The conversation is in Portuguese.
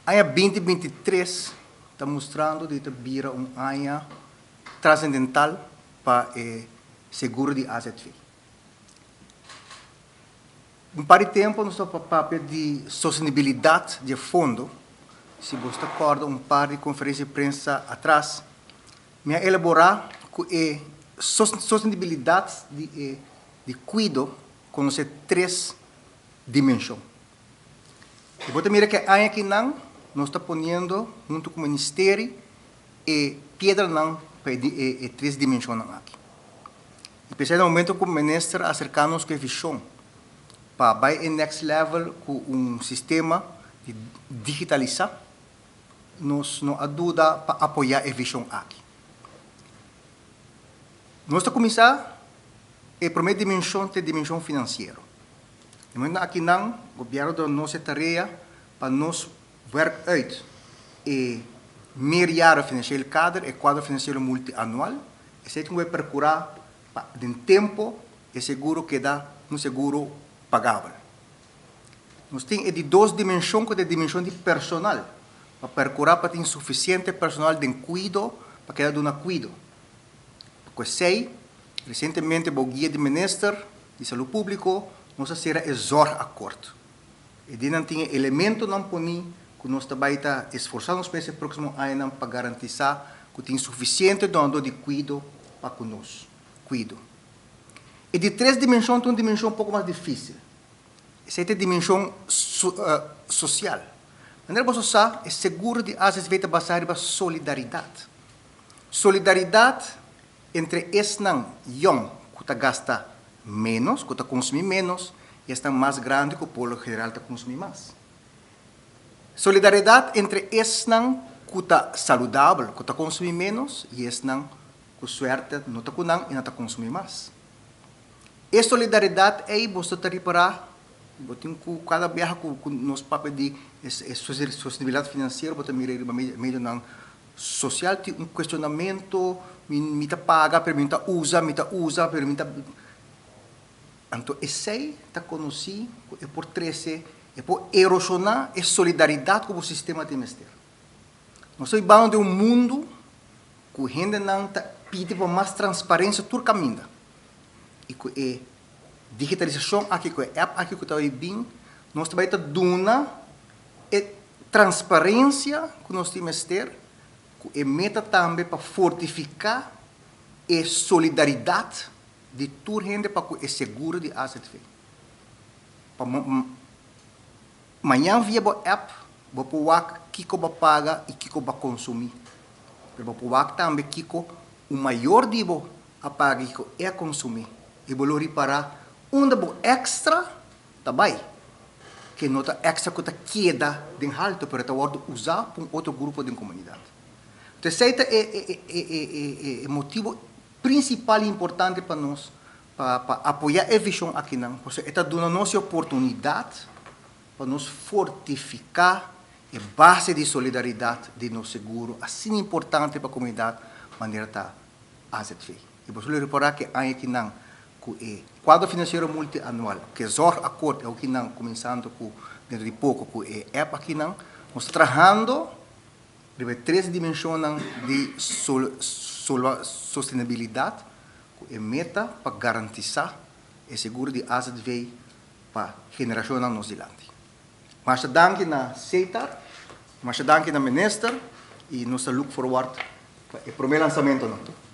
Ano 2023 está mostrando que vira ano transcendental para o seguro de AZV. Par de tempo, nós estamos papel de sustentabilidade de fundo. Se você acorda par de conferência de imprensa atrás, me elaborar com a sustentabilidade de cuidado com as três dimensões. E você mira que aqui não, nós estamos ponendo junto com o Ministério e pedra não para três dimensões aqui. E pensei no momento que o Ministro acercar-nos com a visão para ir ao next level com sistema de digitalizar, nos ajuda para apoiar a visão aqui. Nós estamos começando a primeira dimensão é a dimensão financeira. No momento aqui não, o governo da nossa tarefa para nos ver uit e meerjaren financieel kader e quadro financeiro multianual. E se vai procurar de tempo e seguro que dá seguro pagável. Nós temos de duas dimensões, que é a dimensão de personal, para procurar para ter suficiente personal de cuidado para que dê cuidado. Porque sei, recentemente o guia do Ministério de Saúde Pública nós será o zorgacordo. E não tem elemento não poni que nós também esforçamos para esse próximo ano para garantir que tem suficiente dono de cuidado para conosco. Cuido. E de três dimensões, tem uma dimensão um pouco mais difícil. Essa é a dimensão social. Maneira você sabe, é seguro de às vezes basar em solidariedade. Solidariedade entre esse não young que gasta menos, que consome menos, e esse mais grande que o povo geral consome mais. Solidariedade entre esse não que está saudável, que consome menos, e esse não que suerte não está com e não está consome mais. E solidariedade é você está reparar, cada viagem com nosso papel de sustentabilidade financeira, você mira meio não social, tem questionamento, me paga, me usa, então esse está conhecido é por treze, é por erosionar a solidariedade com o sistema de ministério. Nós estamos de um mundo que a gente não está pedindo mais transparência todo caminho. E com a digitalização aqui, com a app aqui que está bem, nós também estamos dando a transparência que nós temos que ter, que é meta também para fortificar a solidariedade de toda a gente para que é seguro de AZV. Amanhã via a app, você pode que você paga e que você consumir. Você pode também que o maior de você a pagar e que é consumir. E você reparar onde você extra também, que não está extra que está queda de alto para usar para outro grupo de comunidade. Então, esse é o motivo principal e importante para nós, para apoiar a visão aqui, não. Porque está dando nossa oportunidade para nos fortificar a base de solidariedade de nosso seguro, assim importante para a comunidade, maneira da AZV. E você reparar que aqui não, que o quadro financeiro multianual, que é o acordo, é o que não, começando com, dentro de pouco, que é app aqui não, nós estamos trabalhando de três dimensões de sustentabilidade, que é meta para garantir o seguro de AZV para a geração na Nova Zelândia. Mas danke na CETAR, mas danke na Minister e nós look forward para o primeiro lançamento.